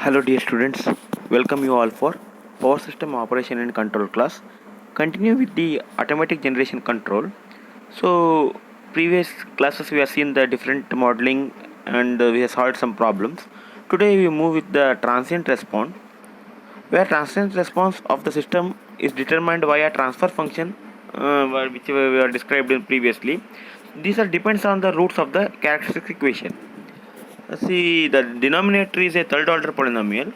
Hello dear students, welcome you all for Power System Operation and Control class. Continue with the automatic generation control. So previous classes we have seen the different modeling and we have solved some problems. Today we move with the transient response, where transient response of the system is determined by a transfer function which we were described in previously. These are depends on the roots of the characteristic equation. See, the denominator is a third order polynomial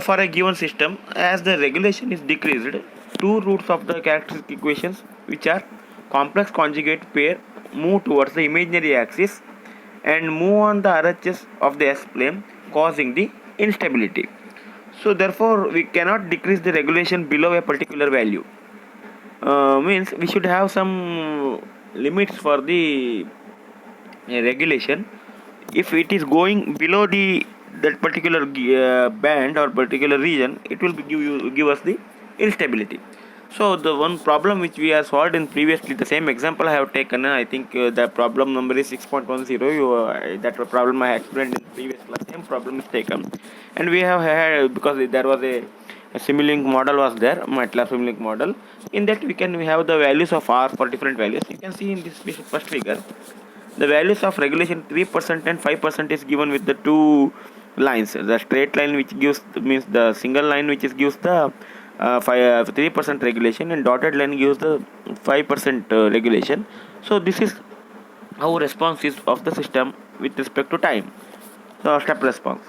for a given system. As the regulation is decreased, two roots of the characteristic equations, which are complex conjugate pair, move towards the imaginary axis and move on the RHS of the S plane, causing the instability. So therefore we cannot decrease the regulation below a particular value. Means we should have some limits for the regulation. If it is going below that particular band or particular region, it will give us the instability. So the one problem which we have solved in previously, the same example I have taken, I think the problem number is 6.10. That problem I explained in previous class, same problem is taken, and we have had, because there was a Simulink model was there, MATLAB Simulink model. In that we have the values of R for different values. You can see in this first figure the values of regulation 3% and 5% is given with the two lines. The straight line which gives means the single line which gives the 3% regulation, and dotted line gives the 5% regulation. So this is how response is of the system with respect to time. So step response.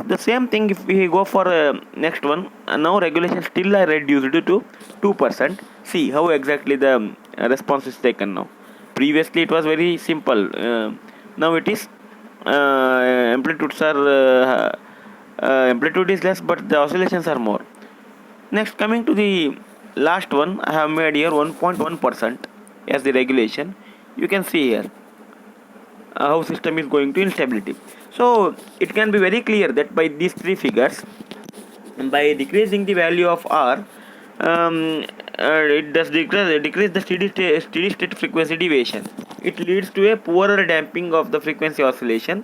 The same thing if we go for next one. Now regulation still are reduced to 2%. See how exactly the response is taken now. Previously it was very simple. Now it is amplitude is less, but the oscillations are more. Next, coming to the last one, I have made here 1.1% as the regulation. You can see here how system is going to instability. So it can be very clear that by these three figures, by decreasing the value of R, it does decrease the steady state frequency deviation. It leads to a poorer damping of the frequency oscillation.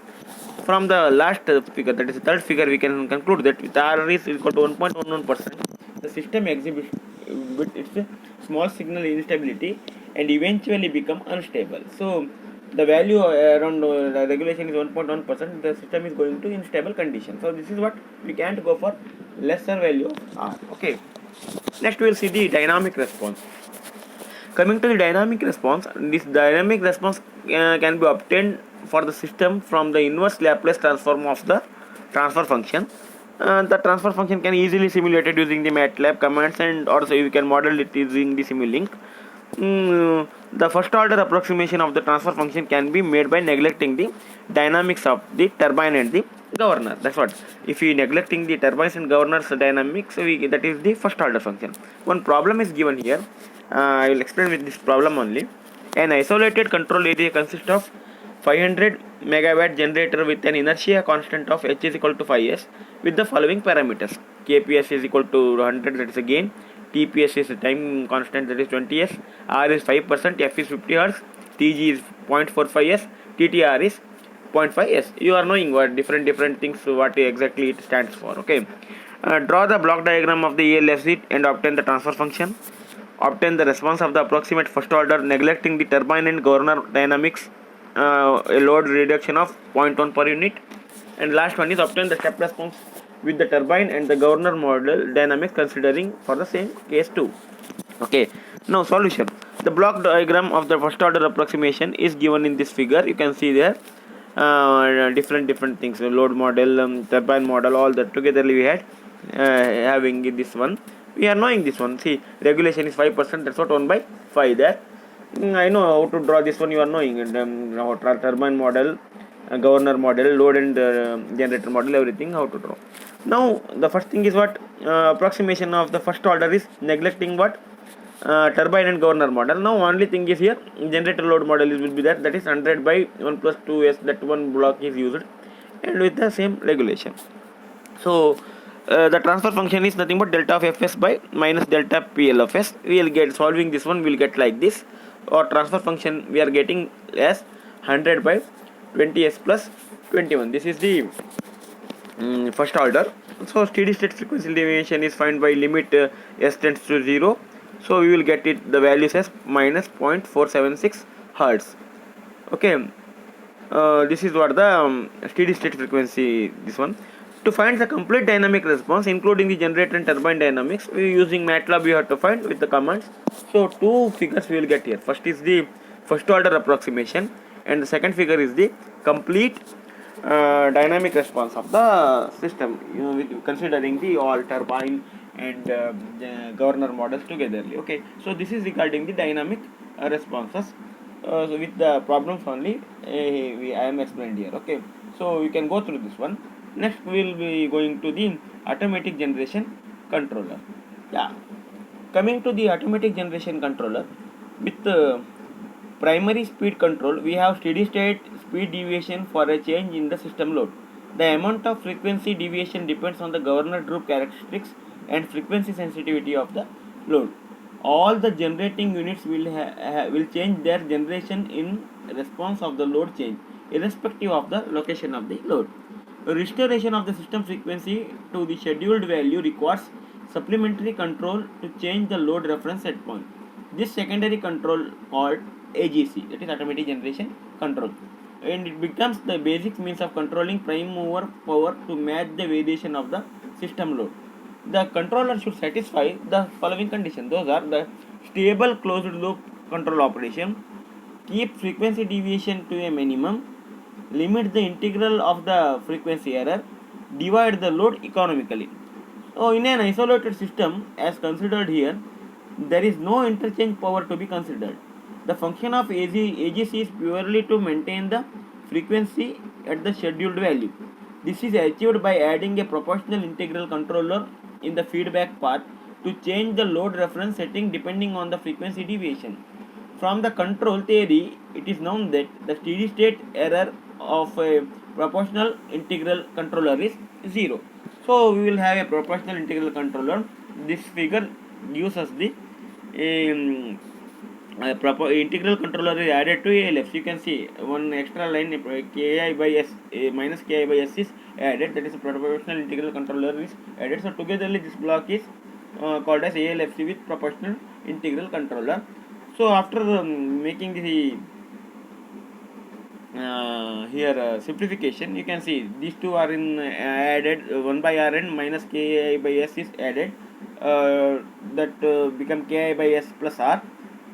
From the last figure, that is the third figure, we can conclude that with R is equal to 1.11%, the system exhibits with its small signal instability and eventually become unstable. So the value around the regulation is 1.1%, the system is going to unstable condition. So this is what we can't go for lesser value of R. Okay. Next we will see the dynamic response. Coming to the dynamic response, this dynamic response can be obtained for the system from the inverse Laplace transform of the transfer function. The transfer function can easily simulated using the MATLAB commands, and also you can model it using the Simulink. The first order approximation of the transfer function can be made by neglecting the dynamics of the turbine and the governor. That's what. If we neglecting the turbines and governors dynamics, that is the first order function. One problem is given here. I will explain with this problem only. An isolated control area consists of 500 megawatt generator with an inertia constant of h is equal to 5s with the following parameters. Kps is equal to 100, that is a gain. TPS is a time constant, that is 20s. R is 5%, F is 50 Hz, TG is 0.45s, TTR is 0.5s. You are knowing what different things, what exactly it stands for. Okay. Draw the block diagram of the ELFC and obtain the transfer function. Obtain the response of the approximate first order neglecting the turbine and governor dynamics, a load reduction of 0.1 per unit. And last one is obtain the step response with the turbine and the governor model dynamics considering for the same case too. Okay. Now solution. The block diagram of the first order approximation is given in this figure. You can see there different things, load model, turbine model, all that together we had having this one. We are knowing this one. See, regulation is 5%, that's what 1 by 5 there. I know how to draw this one, you are knowing. Turbine model, governor model, load and generator model, everything how to draw. Now the first thing is what approximation of the first order is neglecting what turbine and governor model. Now only thing is here generator load model will be that is 100 by 1 plus 2s, that one block is used and with the same regulation. So the transfer function is nothing but delta of fs by minus delta pl of s. We will get solving this one, we will get like this. Or transfer function we are getting as 100 by 20s plus 21. This is the first order. So steady state frequency deviation is found by limit s tends to 0. So we will get it the values as minus 0.476 hertz. Okay, this is what the steady state frequency, this one. To find the complete dynamic response including the generator and turbine dynamics, we using MATLAB we have to find with the commands. So two figures we will get here. First is the first order approximation and the second figure is the complete dynamic response of the system, with considering the all turbine and the governor models togetherly. Okay, so this is regarding the dynamic responses. So with the problems only I am explained here. Okay, so you can go through this one. Next we will be going to the automatic generation controller. Yeah, coming to the automatic generation controller, with primary speed control, we have steady state speed deviation for a change in the system load. The amount of frequency deviation depends on the governor group characteristics and frequency sensitivity of the load. All the generating units will change their generation in response of the load change, irrespective of the location of the load. Restoration of the system frequency to the scheduled value requires supplementary control to change the load reference set point. This secondary control called AGC, that is automatic generation control, and it becomes the basic means of controlling prime mover power to match the variation of the system load. The controller should satisfy the following conditions. Those are the stable closed loop control operation, keep frequency deviation to a minimum, limit the integral of the frequency error, divide the load economically. So in an isolated system as considered here, there is no interchange power to be considered. The function of AGC is purely to maintain the frequency at the scheduled value. This is achieved by adding a proportional integral controller in the feedback path to change the load reference setting depending on the frequency deviation. From the control theory, it is known that the steady state error of a proportional integral controller is 0. So we will have a proportional integral controller. This figure gives us the integral controller is added to ALF. So you can see one extra line ki by s minus ki by s is added. That is a proportional integral controller is added. So togetherly this block is called as ALFC with proportional integral controller. So after making the simplification, you can see these two are in added 1 by Rn minus ki by s is added, that become ki by s plus r.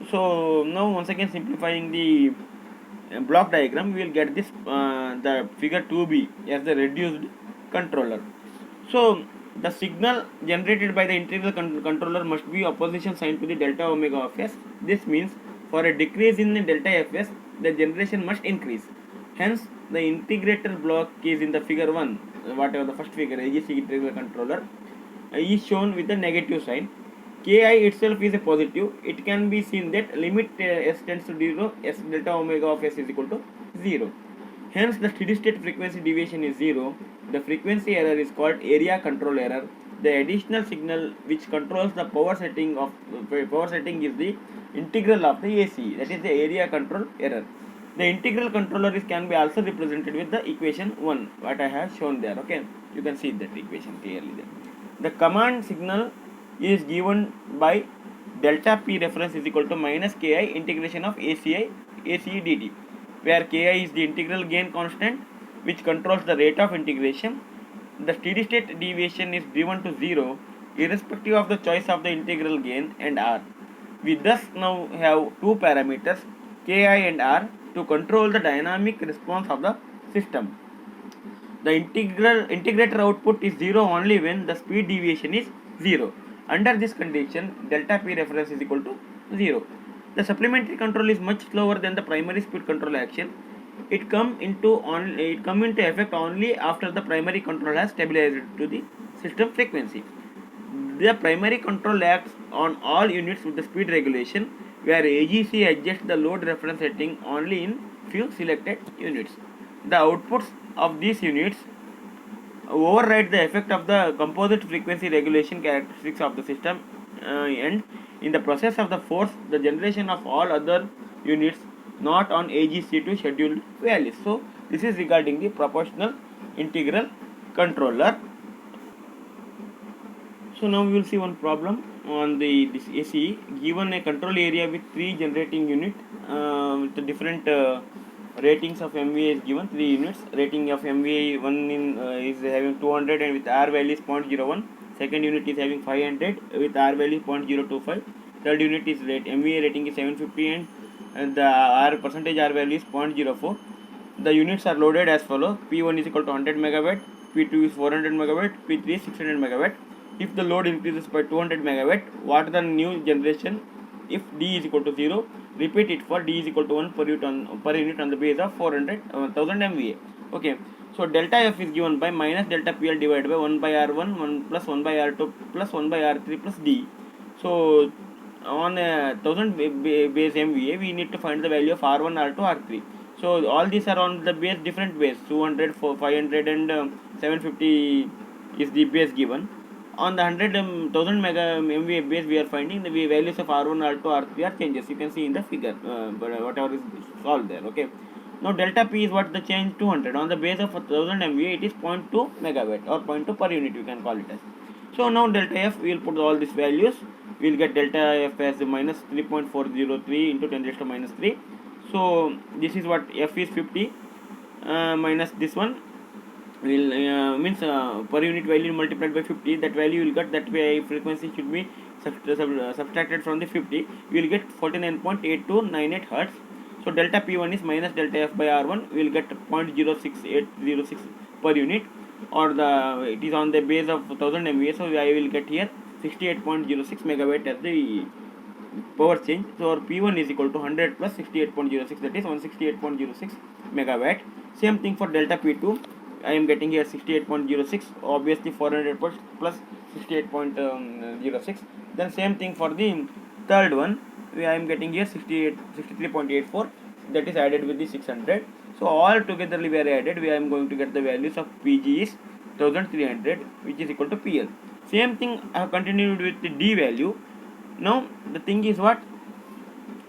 So now once again simplifying the block diagram, we will get this the figure 2b as the reduced controller. So the signal generated by the integral controller must be opposition sign to the delta omega of s. This means for a decrease in the delta fs, the generation must increase. Hence, the integrator block is in the figure 1, whatever the first figure, AGC integral controller, is shown with the negative sign. Ki itself is a positive. It can be seen that limit s tends to 0, s delta omega of s is equal to 0. Hence, the steady state frequency deviation is 0. The frequency error is called area control error. The additional signal which controls the power setting is the integral of the AC, that is the area control error. The integral controller can be also represented with the equation 1, what I have shown there. Okay, you can see that equation clearly there. The command signal is given by delta P reference is equal to minus Ki integration of ACE dt, where Ki is the integral gain constant which controls the rate of integration. The steady state deviation is driven to 0 irrespective of the choice of the integral gain and R. We thus now have two parameters Ki and R to control the dynamic response of the system. The integrator output is 0 only when the speed deviation is 0. Under this condition, delta P reference is equal to 0. The supplementary control is much slower than the primary speed control action. It come into effect only after the primary control has stabilized to the system frequency. The primary control acts on all units with the speed regulation, where AGC adjusts the load reference setting only in few selected units. The outputs of these units override the effect of the composite frequency regulation characteristics of the system, and in the process of the force the generation of all other units not on AGC to scheduled values. So this is regarding the proportional integral controller. So now we will see one problem on this AC. Given a control area with 3 generating unit with the different ratings of MVA is given 3 units. Rating of MVA one is having 200 and with R value is 0.01. Second unit is having 500 with R value 0.025. Third unit is MVA rating is 750 and the R percentage R value is 0.04. The units are loaded as follows: P1 is equal to 100 megawatt, P2 is 400 megawatt, P3 is 600 megawatt. If the load increases by 200 megawatt, what is the new generation? If D is equal to 0, repeat it for D is equal to 1 per unit on the base of 1000 MVA. Okay, so delta F is given by minus delta PL divided by 1 by R1 1 plus 1 by R2 plus 1 by R3 plus D. So on 1000 base MVA, we need to find the value of R1, R2, R3. So all these are on the base, different base, 200, 500 and 750 is the base given. On the 1000 mega MVA base, we are finding the values of R1, R2, R3 are changes. You can see in the figure, whatever is solved there. Okay. Now delta P is what the change 200. On the base of 1000 MVA, it is 0.2 megawatt or 0.2 per unit, you can call it as. So now delta F, we will put all these values. We will get delta F as minus 3.403 into 10 raised to minus 3. So this is what F is 50 minus this one will means per unit value multiplied by 50. That value will get, that way frequency should be subtracted from the 50. We will get 49.8298 hertz. So delta P1 is minus delta F by R1. We will get 0.06806 per unit, or it is on the base of 1000 MVA. So I will get here 68.06 megawatt as the power change. So our P1 is equal to 100 plus 68.06, that is 168.06 megawatt. Same thing for delta P2. I am getting here 68.06, obviously 400 plus 68.06. Then same thing for the third one, I am getting here 63.84, that is added with the 600. So all together we are added, we are going to get the values of PG is 1300, which is equal to PL. Same thing I have continued with the D value. Now the thing is what,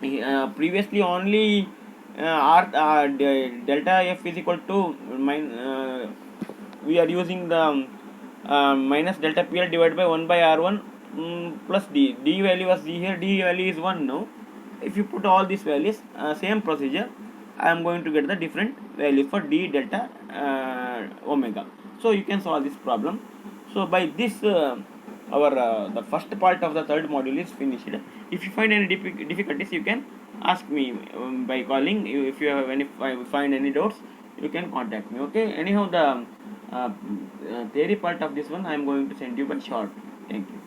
previously only delta F is equal to we are using the minus delta PL divided by 1 by R1 plus D. D value was here, D value is 1 now. If you put all these values, same procedure, I am going to get the different value for D delta omega. So you can solve this problem. So by this the first part of the third module is finished. If you find any difficulties, you can ask me by calling. If you have any find any doubts, you can contact me. Okay. Anyhow, the theory part of this one I am going to send you by short. Thank you.